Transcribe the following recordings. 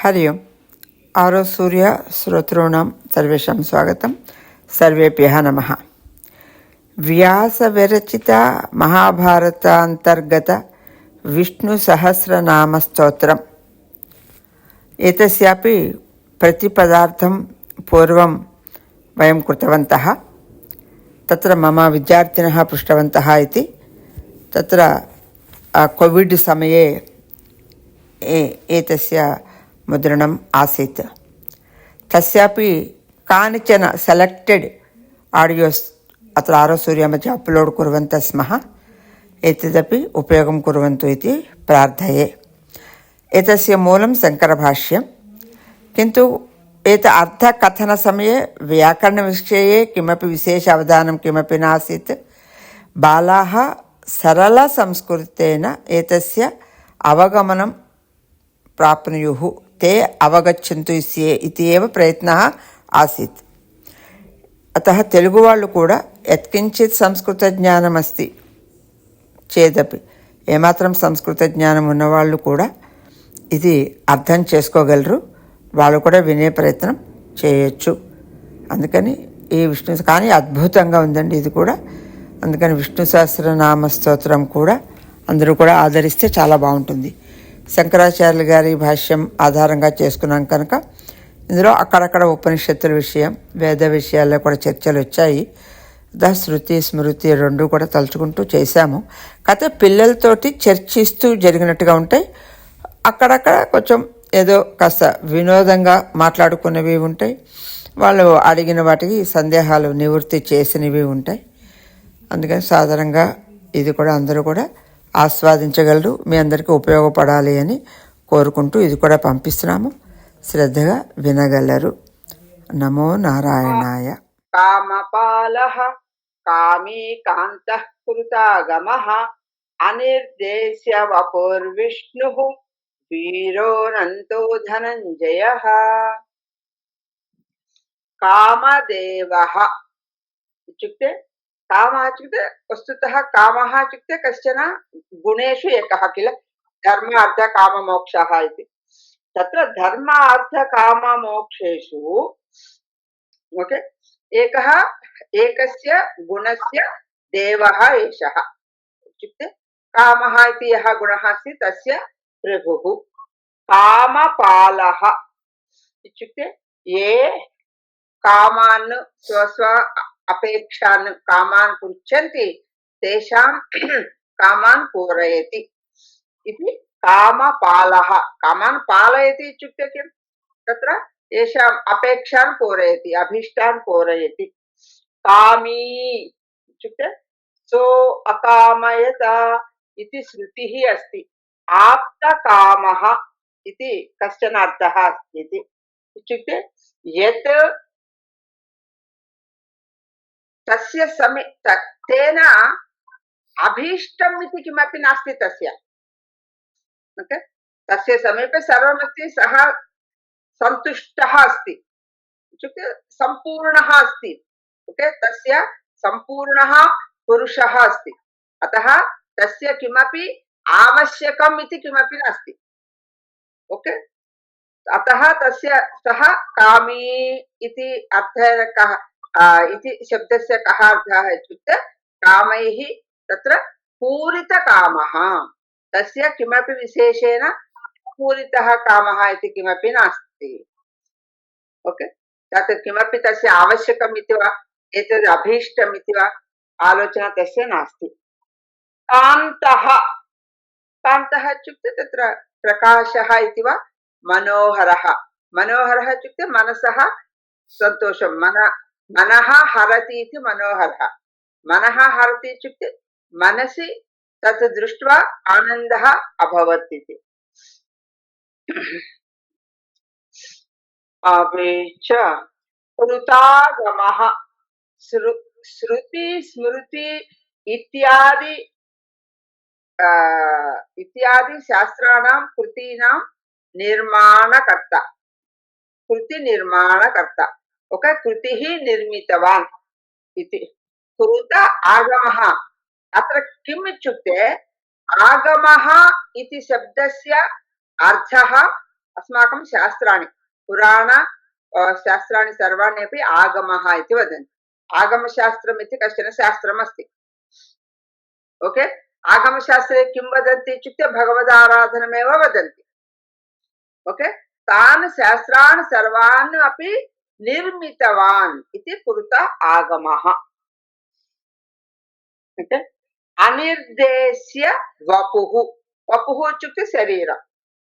हरि ओम्। आरो सूर्य श्रोतॄणां सर्वेषां स्वागतं। सर्वेभ्यः नमः। व्यासविरचिता महाभारतान्तर्गत विष्णुसहस्रनामस्तोत्रम्। एतस्यापि प्रतिपदार्थं पूर्वं वयं कृतवन्तः। तत्र मम विद्यार्थिनः पृष्टवन्तः इति। तत्र कोविड् समये एतस्य मुद्रणम् आसीत्। तस्यापि कानिचन सेलेक्टेड् आडियोस् अत्र आरोसूर्य मध्ये अप्लोड् कुर्वन्तः स्मः। एतदपि उपयोगं कुर्वन्तु इति प्रार्थये। एतस्य मूलं शङ्करभाष्यं, किन्तु अर्थकथनसमये व्याकरणविषये किमपि विशेष अवधानं किमपि नासीत्। बालाः सरलसंस्कृतेन एतस्य अवगमनं प्राप्नुयुः, ते अवगच्छन्तु इति एव प्रयत्नः आसीत्। अतः तेलुगु वाळ्ळु कूडा यत्किञ्चित् संस्कृतज्ञानमस्ति चेदपि ఏమాత్రం సంస్కృత జ్ఞానం ఉన్నవాళ్ళు కూడా ఇది అర్థం చేసుకోగలరు, వాళ్ళు కూడా వినే ప్రయత్నం చేయొచ్చు. అందుకని ఈ విష్ణు కానీ అద్భుతంగా ఉందండి ఇది కూడా. అందుకని విష్ణు సహస్రనామ స్తోత్రం కూడా అందరూ కూడా ఆదరిస్తే చాలా బాగుంటుంది. శంకరాచార్యుల గారి భాష్యం ఆధారంగా చేసుకున్నాం కనుక ఇందులో అక్కడక్కడ ఉపనిషత్తుల విషయం, వేద విషయాల్లో కూడా చర్చలు వచ్చాయి. శృతి స్మృతి రెండు కూడా తలుచుకుంటూ చేశాము. కాకపోతే పిల్లలతోటి చర్చిస్తూ జరిగినట్టుగా ఉంటాయి. అక్కడక్కడ కొంచెం ఏదో కాస్త వినోదంగా మాట్లాడుకున్నవి ఉంటాయి. వాళ్ళు అడిగిన వాటికి సందేహాలు నివృత్తి చేసినవి ఉంటాయి. అందుకని సాధారణంగా ఇది కూడా అందరూ కూడా ఆస్వాదించగలరు, మీ అందరికీ ఉపయోగపడాలి అని కోరుకుంటూ ఇది కూడా పంపిస్తున్నాము. శ్రద్ధగా వినగలరు. నమో నారాయణాయ. కామపాలః కామీ కాంతః కృతాగమః అనిర్దేశ్య వపుర్విష్ణుః వీరోనంతో ధనంజయః. కామదేవః इत्युक्ते कामः इत्युक्ते वस्तुतः कामः इत्युक्ते कश्चन गुणेषु एकः किल, धर्म अर्थ काम मोक्षः इति. तत्र धर्म अर्थ काम मोक्षेषु ओके एकः एकस्य गुणस्य देवः एषः. इत्युक्ते कामः इति यः गुणः अस्ति तस्य प्रभुः. कामपालः इत्युक्ते ये कामान् स्वस्व अपेक्षान् कामान् पृच्छन्ति तेषां कामान् पूरयति इति कामपालः. कामान् पालयति इत्युक्ते किं? तत्र येषाम् अपेक्षान् पूरयति, अभीष्टान् पूरयति. कामी इत्युक्ते सो अकामयत इति श्रुतिः अस्ति. आप्तकामः इति कश्चन अर्थः अस्ति इति. इत्युक्ते यत् तस्य तेन अभीष्टम् इति किमपि नास्ति तस्य. ओके, तस्य समीपे सर्वमस्ति, सः सन्तुष्टः अस्ति इत्युक्ते सम्पूर्णः अस्ति. ओके, तस्य सम्पूर्णः पुरुषः अस्ति. अतः तस्य किमपि आवश्यकम् इति किमपि नास्ति. ओके, अतः तस्य सः कामी इति अर्थः कः इति शब्दस्य कः अर्थः इत्युक्ते कामैः तत्र पूरितकामः. तस्य किमपि विशेषेण पूरितः कामः इति किमपि नास्ति. ओके, तत् किमपि तस्य आवश्यकम् इति वा एतद् अभीष्टम् इति वा आलोचना तस्य नास्ति. कान्तः, कान्तः इत्युक्ते तत्र प्रकाशः इति वा मनोहरः. मनोहरः इत्युक्ते मनसः सन्तोषं, मनः हरति इति मनोहरः. मनः हरति इत्युक्ते मनसि तत् दृष्ट्वा आनन्दः अभवत् इति. अपि च कृतागमः श्रुति स्मृति इत्यादि शास्त्राणां कृतीनां निर्माणकर्ता. कृति निर्माणकर्ता. ओके, कृतिः निर्मितवान् इति. कृत आगमः. अत्र किम् इत्युक्ते आगमः इति शब्दस्य अर्थः अस्माकं शास्त्राणि पुराण शास्त्राणि सर्वाणि अपि आगमः इति वदन्ति। आगमशास्त्रम् इति कश्चन शास्त्रमस्ति। ओके, आगमशास्त्रे किं वदन्ति इत्युक्ते भगवदाराधनमेव वदन्ति। ओके, तान् शास्त्रान् सर्वान् अपि निर्मितवान् इति पुरतः आगमः। ओके, अनिर्देश्य वपुः, वपुः इत्युक्ते शरीरं,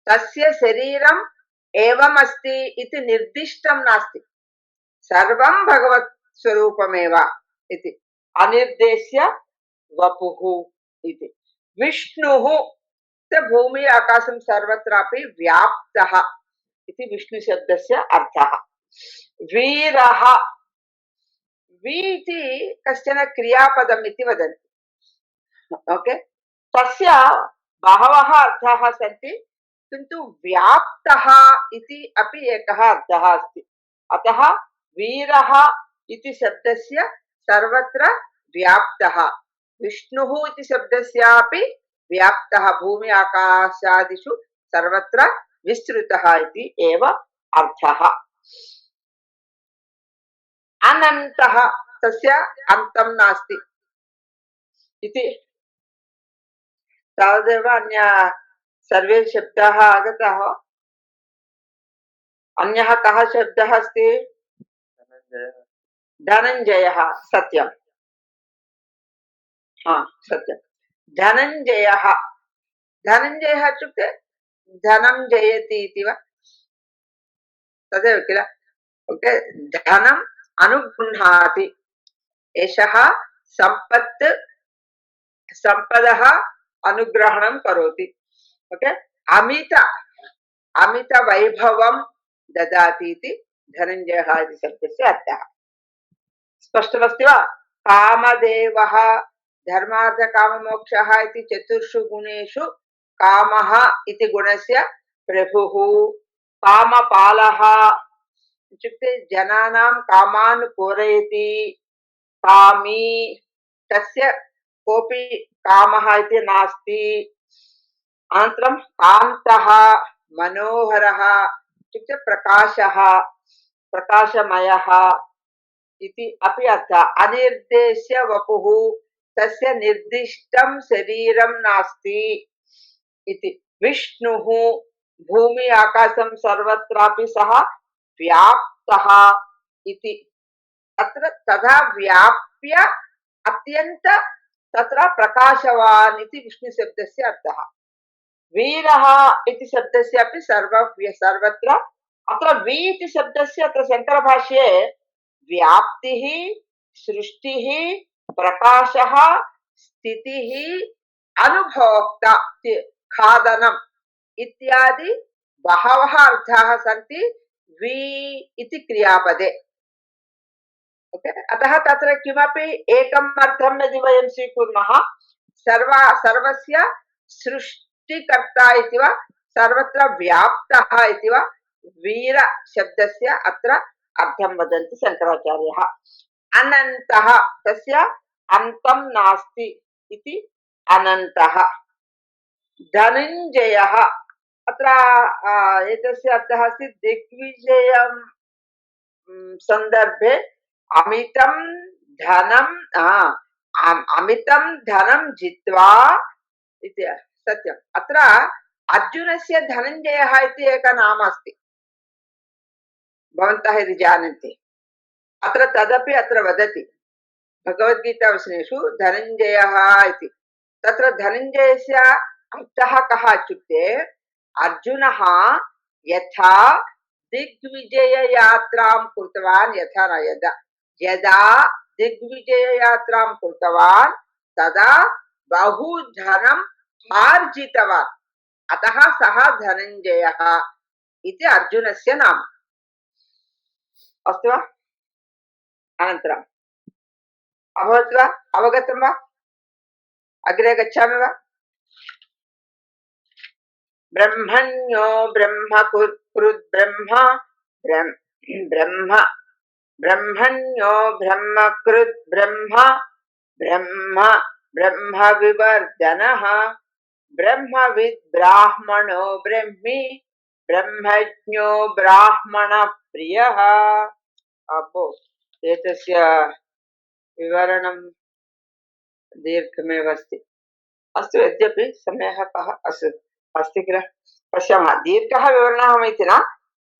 तस्य शरीरम् एवमस्ति इति निर्दिष्टं नास्ति, सर्वं भगवत् स्वरूपमेव इति। अनिर्देश्य वपुः इति। विष्णुः भूमि आकाशं सर्वत्रापि व्याप्तः इति विष्णुशब्दस्य अर्थः। वीरः, वी इति कश्चन क्रियापदम् इति वदन्ति। ओके, तस्य बहवः अर्थाः सन्ति, किन्तु व्याप्तः इति अपि एकः अर्थः अस्ति। अतः वीरः इति शब्दस्य सर्वत्र व्याप्तः, विष्णुः इति शब्दस्यापि व्याप्तः, भूमि आकाशादिषु सर्वत्र विस्तृतः इति एव अर्थः। अनन्तः, तस्य अन्तं नास्ति इति। तावदेव अन्य सर्वे शब्दाः आगताः। अन्यः कः शब्दः अस्ति? धनञ्जयः। सत्यं, सत्यं, धनञ्जयः। धनञ्जयः इत्युक्ते धनं जयति इति वा, तदेव किल। ओके, धनम् अनुगृह्णाति, एषः सम्पत्, सम्पदः अनुग्रहणं करोति। ओके, अमित वैभवं ददाति इति धनञ्जयः इति शब्दस्य अर्थः। स्पष्टमस्ति वा? कामदेवः, धर्मार्थकाममोक्षः इति चतुर्षु गुणेषु कामः इति गुणस्य प्रभुः। कामपालः इत्युक्ते जनानां कामान् पूरयति। कामी, तस्य कोऽपि कामः इति नास्ति। अनन्तरं कान्तः, मनोहरः इत्युक्ते प्रकाशः, प्रकाशमयः इति अपि अर्थः। अनिर्देश्य वपुः, तस्य निर्दिष्टं शरीरं नास्ति इति। विष्णुः, भूमि आकाशं सर्वत्रापि सः व्याप्तः इति। अत्र तथा व्याप्य अत्यन्त तत्र प्रकाशवान् इति विष्णुशब्दस्य अर्थः। वीरः इति शब्दस्य अपि सर्वत्र। अत्र वी इति शब्दस्य अत्र शङ्करभाष्ये व्याप्तिः, सृष्टिः, प्रकाशः, स्थितिः, अनुभोक्ता, खादनम् इत्यादि बहवः अर्थाः सन्ति वी इति क्रियापदे। ओके, अतः तत्र किमपि एकम् अर्थं यदि वयं स्वीकुर्मः, सर्वस्य सृष्टिकर्ता इति वा, सर्वत्र व्याप्तः इति वा, वीर शब्दस्य अत्र अर्थं वदन्ति शङ्कराचार्यः। अनन्तः, तस्य अन्तं नास्ति इति अनन्तः। धनञ्जयः, अत्र एतस्य अर्थः अस्ति दिग्विजयं सन्दर्भे अमितं धनं, अमितं धनं जित्वा इति। सत्यम्, अत्र अर्जुनस्य धनञ्जयः इति एकः नाम अस्ति, भवन्तः यदि जानन्ति। अत्र तदपि अत्र वदति भगवद्गीतावचनेषु धनञ्जयः इति। तत्र धनञ्जयस्य अर्थः कः इत्युक्ते, अर्जुनः यथा दिग्विजययात्रां कृतवान्, यथा न यदा दिग्विजययात्रां कृतवान् तदा बहु धनम् आर्जितवान्, अतः सः धनञ्जयः इति अर्जुनस्य नाम। अस्तु वा? अनन्तरम् अभवत् वा? अवगतं वा? अग्रे गच्छामि वा? ब्रह्मण्यो ब्रह्मकृत् ब्रह्म, ब्रह्मण्यो ब्रह्मकृत् ब्रह्म, ब्रह्मविवर्धनः, ब्रह्मविद् ब्राह्मणो ब्रह्मी, ब्रह्मज्ञो ब्राह्मणप्रियः। अप्पो एतस्य विवरणं दीर्घमेव अस्ति। अस्तु, यद्यपि समयः कः अस्ति किल, पश्यामः। दीर्घः विवरणः इति न,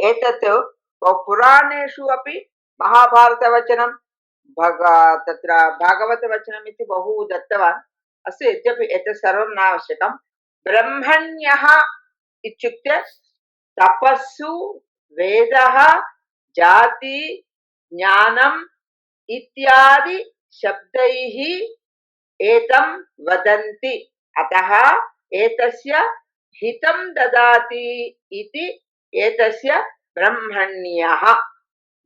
एतत् पुराणेषु अपि महाभारतवचनं तत्र भागवतवचनम् इति बहु दत्तवान्। अस्तु, यद्यपि एतत् सर्वं न आवश्यकं। ब्रह्मण्यः इत्युक्ते तपस्सु, वेदः, जाति, ज्ञानम् इत्यादि शब्दैः एतं वदन्ति, अतः एतस्य हितं ददाति इति एतस्य ब्रह्मण्यः।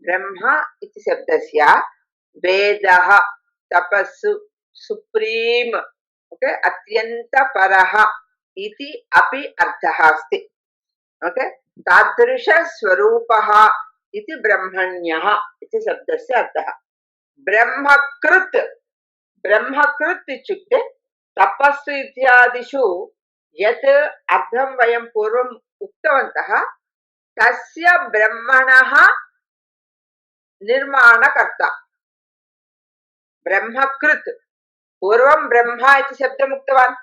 ब्रह्म इति शब्दस्य वेदः, तपस्सु, सुप्रीम्, ओके, अत्यन्तपरः इति अपि अर्थः अस्ति। ओके, तादृशस्वरूपः इति ब्रह्मण्यः इति शब्दस्य अर्थः। ब्रह्मकृत्, ब्रह्मकृत् इत्युक्ते तपस्सु इत्यादिषु यत् अर्थं वयं पूर्वम् उक्तवन्तः, तस्य ब्रह्मणः निर्माणकर्ता ब्रह्मकृत्। पूर्वं ब्रह्मा इति शब्दम् उक्तवान्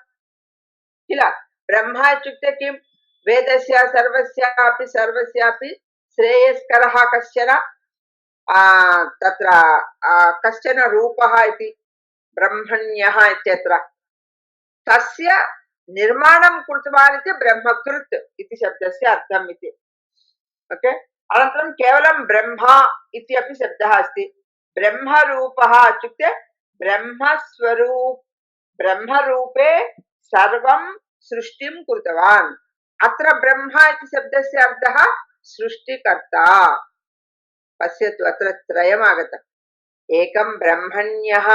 किल। ब्रह्मा इत्युक्ते किं? वेदस्य सर्वस्यापि श्रेयस्करः कश्चन, तत्र कश्चन रूपः इति ब्रह्मण्यः इत्यत्र। तस्य निर्माणं कृतवान् इति ब्रह्मकृत् इति शब्दस्य अर्थम् इति। ओके, अनन्तरं केवलं ब्रह्मा इति अपि शब्दः अस्ति। ब्रह्मरूपः इत्युक्ते ब्रह्मरूपे सर्वं सृष्टिं कृतवान्। अत्र ब्रह्मा इति शब्दस्य अर्थः सृष्टिकर्ता। पश्यतु, अत्र त्रयम् आगतम्। एकं ब्रह्मण्यः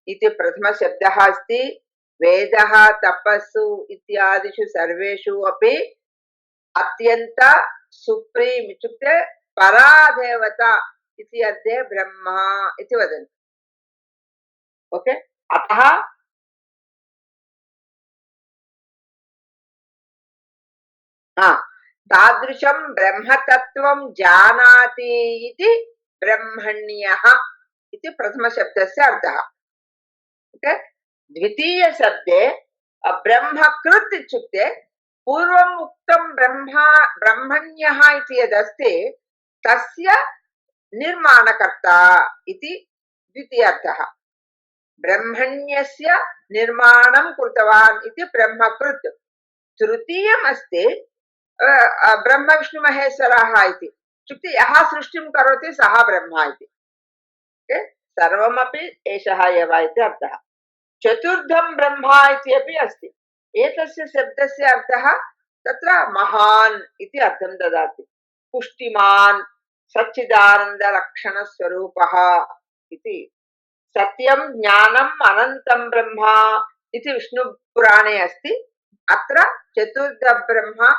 इति प्रथमशब्दः अस्ति। वेदः, तपस्सु इत्यादिषु सर्वेषु अपि अत्यन्त सुप्रीम् इत्युक्ते परादेवता इति अर्थे ब्रह्मा इति वदन्ति। ओके, अतः तादृशं ब्रह्मतत्त्वं जानाति इति ब्रह्मण्यः इति प्रथमशब्दस्य अर्थः। ओके, द्वितीयशब्दे ब्रह्मकृत् इत्युक्ते पूर्वम् उक्तं ब्रह्मण्यः इति यदस्ति तस्य निर्माणकर्ता इति द्वितीयार्थः। ब्रह्मण्यस्य निर्माणं कृतवान् इति ब्रह्मकृत्। तृतीयम् अस्ति ब्रह्मविष्णुमहेश्वराः इति, इत्युक्ते यः सृष्टिं करोति सः ब्रह्मा इति। सर्वमपि एषः एव इति अर्थः। चतुर्थं ब्रह्मा इति अपि अस्ति। एतस्य शब्दस्य अर्थः तत्र महान् इति अर्थं ददाति। पुष्टिमान्, सच्चिदानन्दलक्षणस्वरूपः इति। सत्यं, ज्ञानम्, अनन्तं ब्रह्मा इति विष्णुपुराणे अस्ति। अत्र चतुर्थ ब्रह्मा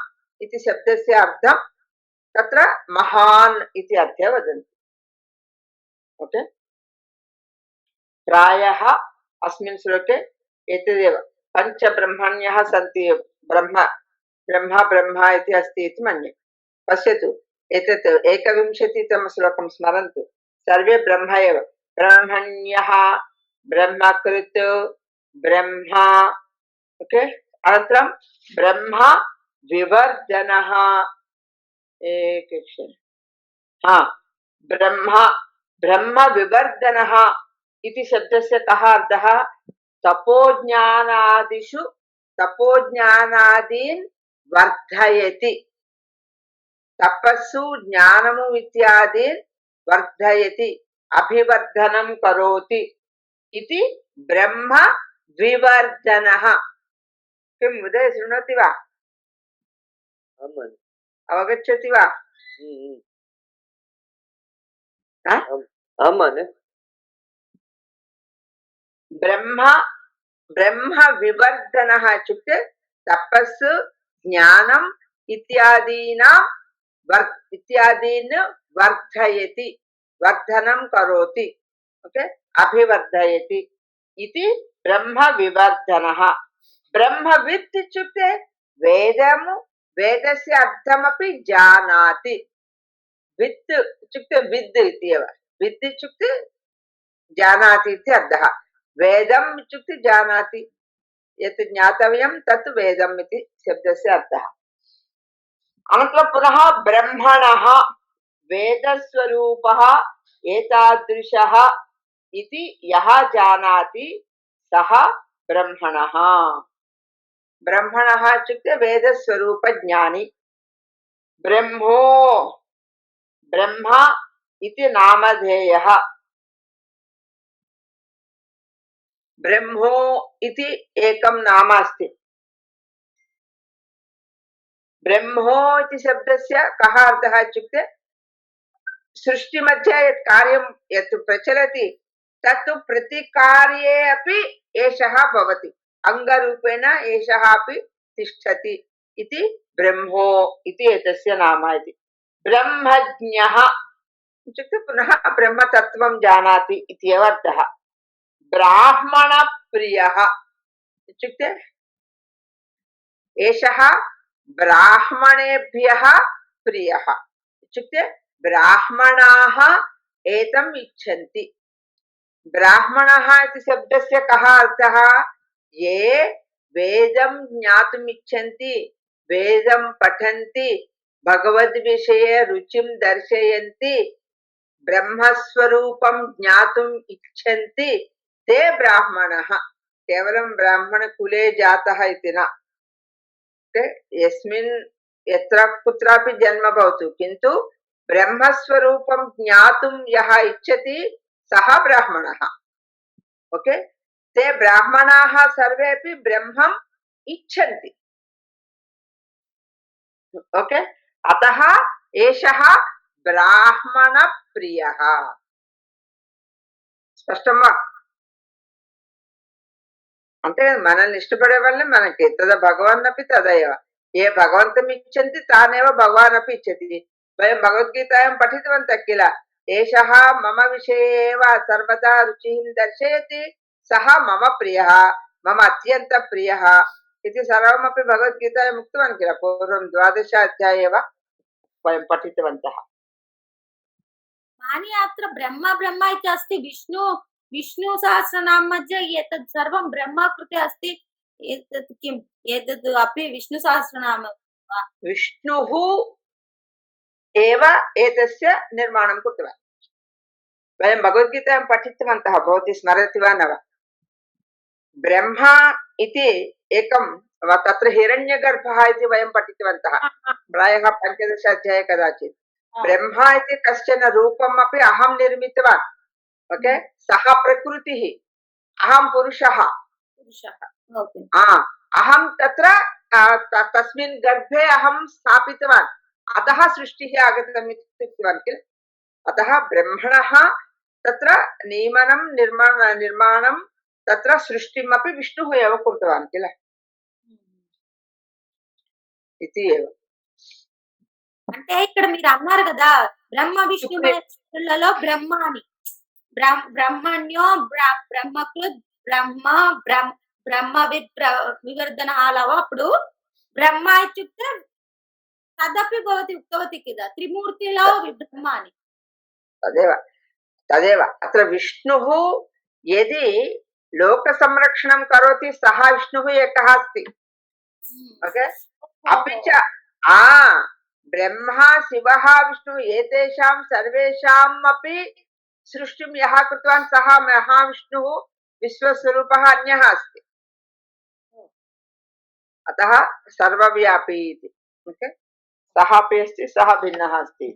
इति शब्दस्य अर्थं तत्र महान् इति अर्थे वदन्ति। ओके, प्रायः अस्मिन् श्लोके एतदेव पञ्चब्रह्मण्यः सन्ति। ब्रह्मा इति अस्ति इति मन्ये। पश्यतु, एतत् 21तमं श्लोकं स्मरन्तु। सर्वे ब्रह्म एव। ब्रह्मण्यः, ब्रह्मकृत्, ब्रह्मा। ओके, अनन्तरं ब्रह्म विवर्धनः। ब्रह्म विवर्धनः इति शब्दस्य कः अर्थः? तपोज्ञानादीन् वर्धयति। तपस्सु, ज्ञानमु इत्यादीन् वर्धयति, अभिवर्धनं करोति इति ब्रह्म विवर्धनः। किम् उदय, शृणोति वा? अवगच्छति वा? ब्रह्म विवर्धनः इत्युक्ते तपस्सु, ज्ञानम् इत्यादीन् वर्धयति, वर्धनं करोति। ओके, अभिवर्धयति इति ब्रह्म विवर्धनः। ब्रह्मवित् इत्युक्ते वेदस्य अर्थमपि जानाति वित् इत्युक्ते विद् इत्येव विद् इत्युक्ते जानाति इति अर्थः वेदम् इत्युक्ते जानाति यत् ज्ञातव्यं तत् वेदम् इति शब्दस्य अर्थः अनन्तरं पुनः ब्रह्मणः वेदस्वरूपः एतादृशः इति यः जानाति सः ब्रह्मणः ब्रह्मणः इत्युक्ते वेदस्वरूपज्ञानी ब्रह्मो ब्रह्म इति नामधेयः ब्रह्मो इति एकं नाम अस्ति ब्रह्मो इति शब्दस्य कः अर्थः इत्युक्ते सृष्टिमध्ये यत् कार्यं यत् प्रचलति तत्तु प्रतिकार्ये अपि एषः भवति अङ्गरूपेण एषः अपि तिष्ठति इति ब्रह्मो इति एतस्य नाम इति ब्रह्मज्ञः इत्युक्ते पुनः ब्रह्मतत्त्वं जानाति इत्येव अर्थः ब्राह्मणप्रियः इत्युक्ते एषः ब्राह्मणेभ्यः प्रियः इत्युक्ते ब्राह्मणाः एतम् इच्छन्ति ब्राह्मणः इति शब्दस्य कः अर्थः ये वेदं ज्ञातुम् इच्छन्ति वेदं पठन्ति भगवद्विषये रुचिं दर्शयन्ति ब्रह्मस्वरूपं ज्ञातुम् इच्छन्ति ते ब्राह्मणः केवलं ब्राह्मणकुले जातः इति न यस्मिन् यत्र कुत्रापि जन्म भवतु किन्तु ब्रह्मस्वरूपं ज्ञातुं यः इच्छति सः ब्राह्मणः ओके ते ब्राह्मणाः सर्वेपि ब्रह्मम् इच्छन्ति ओके अतः एषः ब्राह्मणप्रियः स्पष्टं वा అంతే మనల్ని ఇష్టపడే వాళ్ళని మనకి తద భగవాన్ అపి తదైవ ఏ భగవంతం ఇచ్చంతి తానేవ భగవాన్ అపి ఇచ్చతి వయం భగవద్గీతాయాం పఠితవంతः किल एषः मम विषये एव सर्वदा रुचिं दर्शयति सः मम प्रियः मम अत्यन्त प्रियः इति सर्वमपि भगवद्गीतायाम् उक्तवान् किल पूर्वं 12 अध्याये एव वयं पठितवन्तः मानि अत्र ब्रह्म ब्रह्म इति अस्ति विष्णु सहस्रनाम मध्ये एतत् सर्वं ब्रह्म कृते अस्ति एतत् किम् एतत् अपि विष्णु सहस्रनाम विष्णुः एव एतस्य निर्माणं कृतवान् वयं भगवद्गीतायां पठितवन्तः भवती स्मरति वा न वा ब्रह्मा इति एकं तत्र हिरण्यगर्भः इति वयं पठितवन्तः प्रायः 15 अध्याये कदाचित् ब्रह्मा इति कश्चन रूपम् अपि अहं निर्मितवान् ओके सः प्रकृतिः अहं पुरुषः अहं तत्र तस्मिन् गर्भे अहं स्थापितवान् अतः सृष्टिः आगतम् इति उक्तवान् किल अतः ब्रह्मणः तत्र नियमनं निर्माणं तत्र सृष्टिमपि विष्णुः एव कृतवान् किल इति एव అంటే ఇక్కడ మీరు అన్నారు కదా బ్రహ్మ విష్ణు మహేశ్వరులలో బ్రహ్మ అని బ్రహ్మణ్యో బ్రహ్మకృత్ బ్రహ్మ బ్రహ్మవిద్ వివర్ధన అలావ అప్పుడు బ్రహ్మ ఇత్యుక్తే తదపి భవతి ఉక్తవతి किल త్రిమూర్తిలో బ్రహ్మ అని तदेव अत्र विष्णुः यदि लोकसंरक्षणं करोति सः विष्णुः एकः अस्ति ओके अपि च ब्रह्मा शिवः विष्णुः एतेषां सर्वेषाम् अपि सृष्टिं यः कृतवान् सः महाविष्णुः विश्वस्वरूपः अन्यः अस्ति अतः सर्वव्यापी इति ओके सः अपि अस्ति सः भिन्नः अस्ति